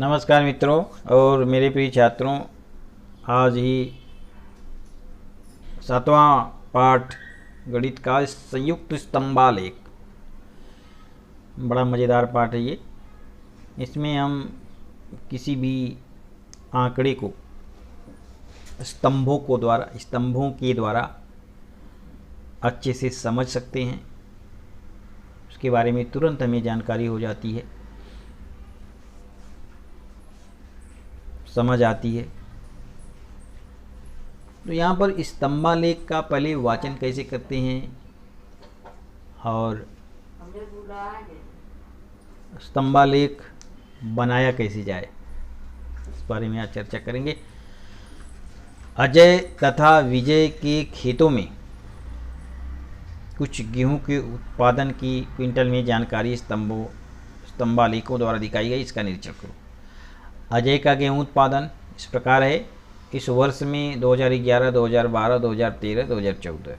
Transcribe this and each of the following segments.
नमस्कार मित्रों और मेरे प्रिय छात्रों, आज ही 7वां पाठ गणित का संयुक्त स्तंभालेख। बड़ा मज़ेदार पाठ है ये। इसमें हम किसी भी आंकड़े को स्तंभों के द्वारा अच्छे से समझ सकते हैं। उसके बारे में तुरंत हमें जानकारी हो जाती है, समझ आती है। तो यहाँ पर स्तंभालेख का पहले वाचन कैसे करते हैं और स्तंभालेख बनाया कैसे जाए, इस बारे में आज चर्चा करेंगे। अजय तथा विजय के खेतों में कुछ गेहूं के उत्पादन की क्विंटल में जानकारी स्तंभालेखों द्वारा दिखाई गई। इसका निरीक्षण करो। अजय का गेहूं उत्पादन इस प्रकार है। इस वर्ष में 2011, 2012, 2013, 2014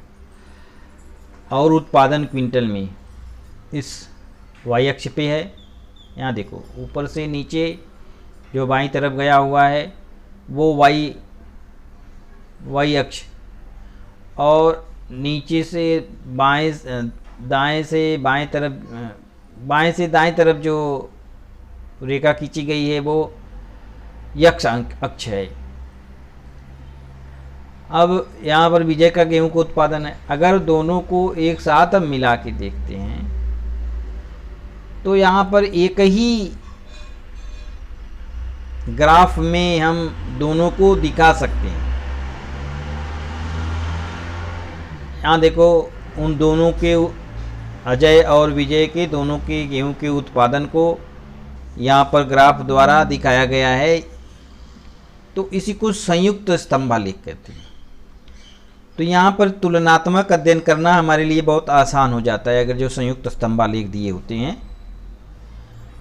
और उत्पादन क्विंटल में इस वाई अक्ष पे है। यहाँ देखो, ऊपर से नीचे जो बाईं तरफ गया हुआ है वो वाई अक्ष, और नीचे से दाएं से दाएं तरफ जो रेखा खींची गई है वो यक्ष अक्ष है। अब यहाँ पर विजय का गेहूं का उत्पादन है। अगर दोनों को एक साथ हम मिला के देखते हैं तो यहाँ पर एक ही ग्राफ में हम दोनों को दिखा सकते हैं। यहाँ देखो, उन दोनों के, अजय और विजय के दोनों के गेहूं के उत्पादन को यहाँ पर ग्राफ द्वारा दिखाया गया है। तो इसी को संयुक्त स्तंभालेख कहते हैं। तो यहाँ पर तुलनात्मक अध्ययन करना हमारे लिए बहुत आसान हो जाता है। अगर जो संयुक्त स्तंभालेख दिए होते हैं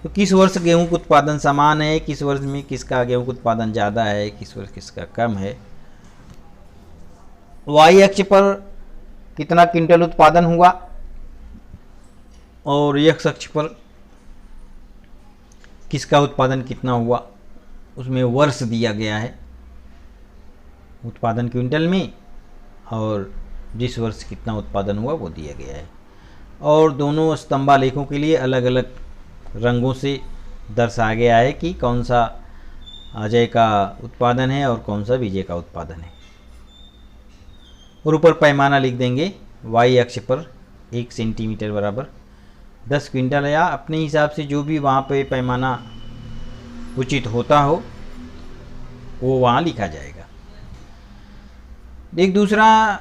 तो किस वर्ष गेहूं का उत्पादन समान है, किस वर्ष में किसका गेहूं का उत्पादन ज़्यादा है, किस वर्ष किसका कम है, वाई अक्ष पर कितना क्विंटल उत्पादन हुआ और एक्स अक्ष पर किसका उत्पादन कितना हुआ, उसमें वर्ष दिया गया है उत्पादन क्विंटल में, और जिस वर्ष कितना उत्पादन हुआ वो दिया गया है। और दोनों स्तंभालेखों के लिए अलग अलग रंगों से दर्शाया गया है कि कौन सा अजय का उत्पादन है और कौन सा विजय का उत्पादन है। और ऊपर पैमाना लिख देंगे। वाई अक्ष पर 1 सेंटीमीटर बराबर 10 क्विंटल, या अपने हिसाब से जो भी वहाँ पे पैमाना उचित होता हो वो वहाँ लिखा जाएगा। एक दूसरा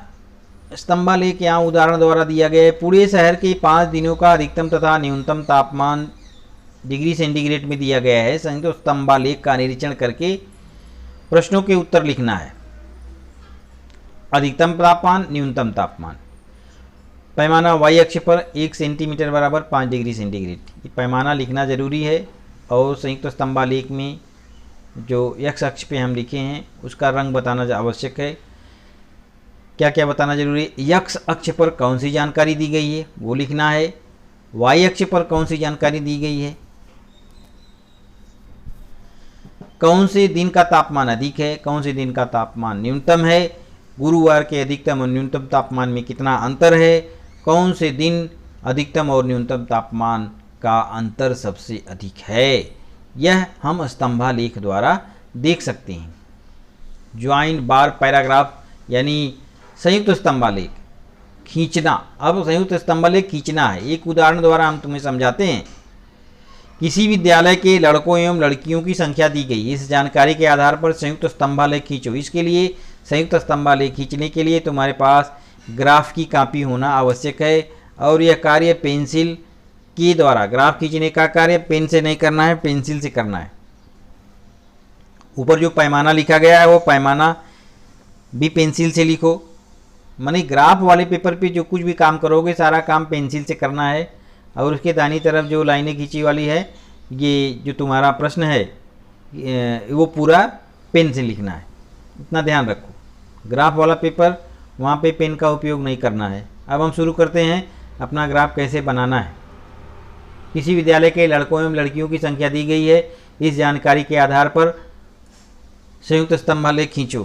स्तंभालेख यहाँ उदाहरण द्वारा दिया गया है। पूरे शहर के 5 दिनों का अधिकतम तथा न्यूनतम तापमान डिग्री सेंटीग्रेड में दिया गया है। संयुक्त स्तंभालेख का निरीक्षण करके प्रश्नों के उत्तर लिखना है। अधिकतम तापमान, न्यूनतम तापमान, पैमाना वाई अक्ष पर 1 सेंटीमीटर बराबर 5 डिग्री सेंटीग्रेड। ये पैमाना लिखना ज़रूरी है। और संयुक्त स्तंभालेख में जो एक्स अक्ष पे हम लिखे हैं उसका रंग बताना आवश्यक है। क्या क्या बताना जरूरी है? एक्स अक्ष पर कौन सी जानकारी दी गई है वो लिखना है। वाई अक्ष पर कौन सी जानकारी दी गई है, कौन से दिन का तापमान अधिक है, कौन से दिन का तापमान न्यूनतम है, गुरुवार के अधिकतम और न्यूनतम तापमान में कितना अंतर है, कौन से दिन अधिकतम और न्यूनतम तापमान का अंतर सबसे अधिक है। यह हम स्तंभालेख द्वारा देख सकते हैं। ज्वाइंट बार पैराग्राफ यानी संयुक्त स्तंभालेख खींचना। अब संयुक्त स्तंभालेख खींचना है। एक उदाहरण द्वारा हम तुम्हें समझाते हैं। किसी विद्यालय के लड़कों एवं लड़कियों की संख्या दी गई। इस जानकारी के आधार पर संयुक्त स्तंभालेख खींचो। इसके लिए संयुक्त स्तंभालेख खींचने के लिए तुम्हारे पास ग्राफ की कॉपी होना आवश्यक है। और यह कार्य पेंसिल के द्वारा, ग्राफ खींचने का कार्य पेन से नहीं करना है, पेंसिल से करना है। ऊपर जो पैमाना लिखा गया है वो पैमाना भी पेंसिल से लिखो। माने ग्राफ वाले पेपर पे जो कुछ भी काम करोगे सारा काम पेंसिल से करना है। और उसके दाहिनी तरफ जो लाइनें खींची वाली है, ये जो तुम्हारा प्रश्न है वो पूरा पेन से लिखना है। इतना ध्यान रखो। ग्राफ वाला पेपर वहाँ पे पेन का उपयोग नहीं करना है। अब हम शुरू करते हैं अपना ग्राफ कैसे बनाना है। किसी विद्यालय के लड़कों एवं लड़कियों की संख्या दी गई है। इस जानकारी के आधार पर संयुक्त स्तंभालेख खींचो।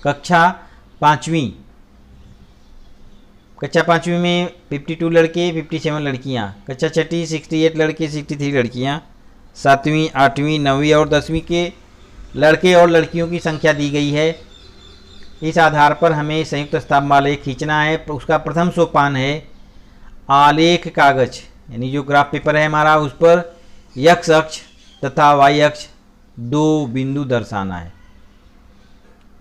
कक्षा पाँचवीं में 52 लड़के 57 लड़कियां, कक्षा छठी 68 लड़के 63 लड़कियां, 7वीं 8वीं 9वीं और 10वीं के लड़के और लड़कियों की संख्या दी गई है। इस आधार पर हमें संयुक्त स्तंभालेख खींचना है। उसका प्रथम सोपान है आलेख कागज, यानी जो ग्राफ पेपर है हमारा, उस पर x अक्ष तथा y अक्ष दो बिंदु दर्शाना है।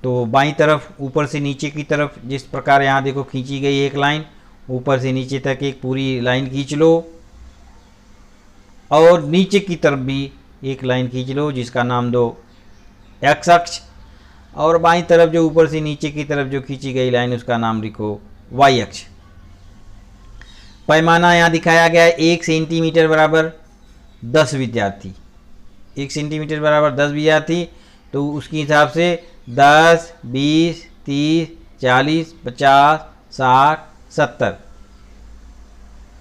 तो बाईं तरफ ऊपर से नीचे की तरफ जिस प्रकार यहाँ देखो खींची गई एक लाइन, ऊपर से नीचे तक एक पूरी लाइन खींच लो और नीचे की तरफ भी एक लाइन खींच लो जिसका नाम दो x अक्ष, और बाईं तरफ जो ऊपर से नीचे की तरफ जो खींची गई लाइन उसका नाम लिखो y अक्ष। पैमाना यहाँ दिखाया गया है 1 सेंटीमीटर बराबर 10 विद्यार्थी, 1 सेंटीमीटर बराबर 10 विद्यार्थी, तो उसके हिसाब से 10, 20, 30, 40, 50, 60, 70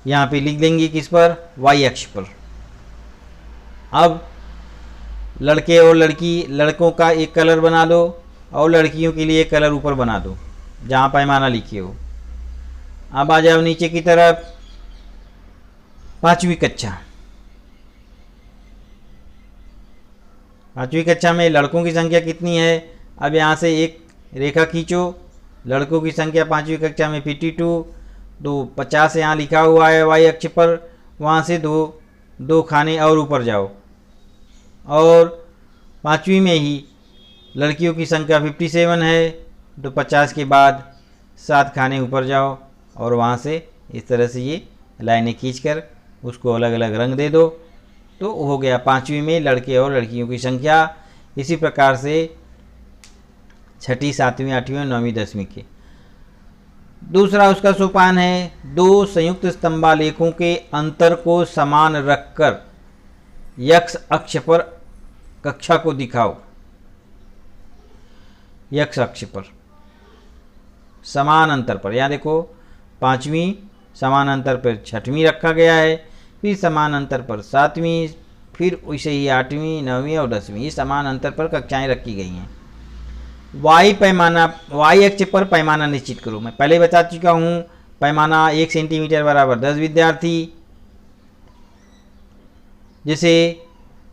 यहाँ पे लिख देंगे किस पर, y अक्ष पर। अब लड़के और लड़की, लड़कों का एक कलर बना दो और लड़कियों के लिए एक कलर ऊपर बना दो जहाँ पैमाना लिखे हो। अब आ जाओ नीचे की तरफ, 5वीं कक्षा। 5वीं कक्षा में लड़कों की संख्या कितनी है, अब यहाँ से एक रेखा खींचो। लड़कों की संख्या 5वीं कक्षा में 52, तो 50 यहाँ लिखा हुआ है y अक्ष पर, वहाँ से दो खाने और ऊपर जाओ, और 5वीं में ही लड़कियों की संख्या 57 है, तो 50 के बाद 7 खाने ऊपर जाओ और वहाँ से इस तरह से ये लाइनें खींचकर उसको अलग अलग रंग दे दो। तो हो गया 5वीं में लड़के और लड़कियों की संख्या। इसी प्रकार से 6ठी 7वीं 8वीं और 9वीं 10वीं के। दूसरा उसका सोपान है दो संयुक्त स्तंभालेखों के अंतर को समान रखकर x अक्ष पर कक्षा को दिखाओ। x अक्ष पर समान अंतर पर, यहाँ देखो 5वीं समान अंतर पर 6वीं रखा गया है, फिर समान अंतर पर 7वीं, फिर वैसे ही 8वीं 9वीं और 10वीं, ये समान अंतर पर कक्षाएं रखी गई हैं। y अक्ष पर पैमाना निश्चित करो। मैं पहले बता चुका हूँ, पैमाना 1 सेंटीमीटर बराबर 10 विद्यार्थी, जैसे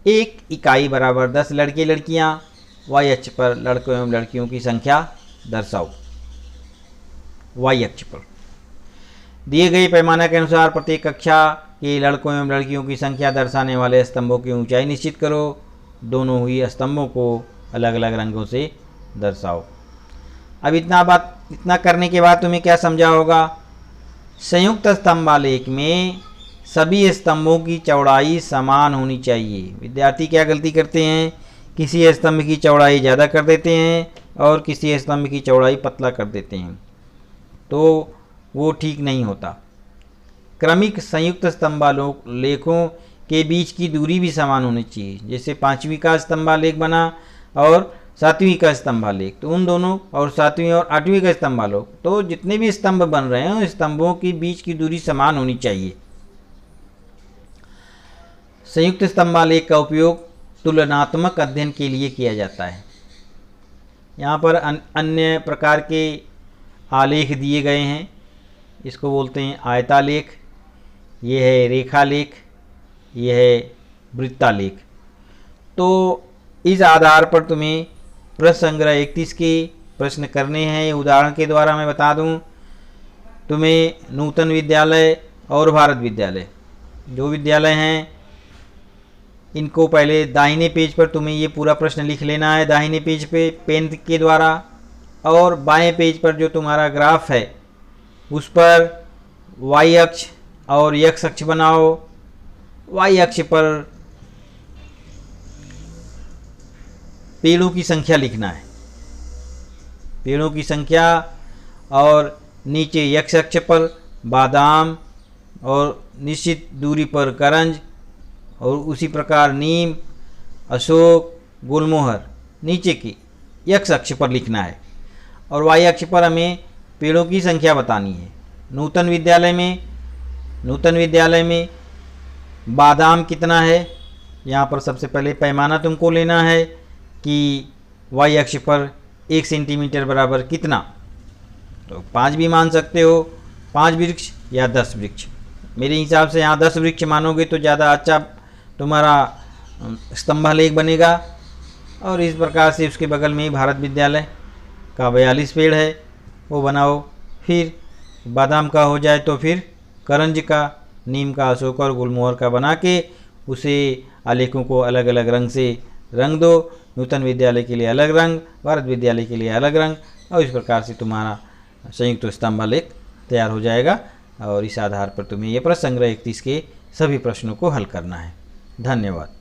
1 इकाई बराबर 10 लड़के लड़कियाँ। y अक्ष पर लड़कों एवं लड़कियों की संख्या दर्शाओ। y अक्ष पर दिए गए पैमाना के अनुसार प्रत्येक कक्षा के लड़कों एवं लड़कियों की संख्या दर्शाने वाले स्तंभों की ऊंचाई निश्चित करो। दोनों ही स्तंभों को अलग अलग रंगों से दर्शाओ। अब इतना करने के बाद तुम्हें क्या समझा होगा, संयुक्त स्तंभालेख में सभी स्तंभों की चौड़ाई समान होनी चाहिए। विद्यार्थी क्या गलती करते हैं, किसी स्तंभ की चौड़ाई ज़्यादा कर देते हैं और किसी स्तंभ की चौड़ाई पतला कर देते हैं, तो वो ठीक नहीं होता। क्रमिक संयुक्त स्तंभालेखों के बीच की दूरी भी समान होनी चाहिए। जैसे 5वीं का स्तंभालेख बना और 7वीं का स्तंभालेख, तो उन दोनों और 7वीं और 8वीं का स्तंभालेख, तो जितने भी स्तंभ बन रहे हैं स्तंभों के बीच की दूरी समान होनी चाहिए। संयुक्त स्तंभालेख का उपयोग तुलनात्मक अध्ययन के लिए किया जाता है। यहाँ पर अन्य प्रकार के आलेख दिए गए हैं, इसको बोलते हैं आयतालेख, ये है रेखालेख, ये है वृत्तालेख। तो इस आधार पर तुम्हें प्रश्न संग्रह 31 के प्रश्न करने हैं। उदाहरण के द्वारा मैं बता दूं, तुम्हें नूतन विद्यालय और भारत विद्यालय जो विद्यालय हैं, इनको पहले दाहिने पेज पर तुम्हें ये पूरा प्रश्न लिख लेना है दाहिने पेज पे पेन के द्वारा, और बाएं पेज पर जो तुम्हारा ग्राफ है उस पर y अक्ष और x अक्ष बनाओ। y अक्ष पर पेड़ों की संख्या लिखना है, पेड़ों की संख्या, और नीचे x अक्ष पर बादाम और निश्चित दूरी पर करंज, और उसी प्रकार नीम, अशोक, गुलमोहर नीचे की x अक्ष पर लिखना है, और y अक्ष पर हमें पेड़ों की संख्या बतानी है। नूतन विद्यालय में बादाम कितना है, यहाँ पर सबसे पहले पैमाना तुमको लेना है कि y अक्ष पर 1 सेंटीमीटर बराबर कितना, तो 5 भी मान सकते हो, 5 वृक्ष या 10 वृक्ष। मेरे हिसाब से यहाँ 10 वृक्ष मानोगे तो ज़्यादा अच्छा तुम्हारा स्तंभालेख बनेगा। और इस प्रकार से उसके बगल में ही भारत विद्यालय का 42 पेड़ है, वो बनाओ। फिर बादाम का हो जाए तो फिर करंज का, नीम का, अशोक और गुलमोहर का बना के उसे आलेखों को अलग अलग रंग से रंग दो। नूतन विद्यालय के लिए अलग रंग, भारत विद्यालय के लिए अलग रंग, और इस प्रकार से तुम्हारा संयुक्त स्तंभालेख तैयार हो जाएगा। और इस आधार पर तुम्हें ये प्रश्न संग्रह 31 के सभी प्रश्नों को हल करना है। धन्यवाद।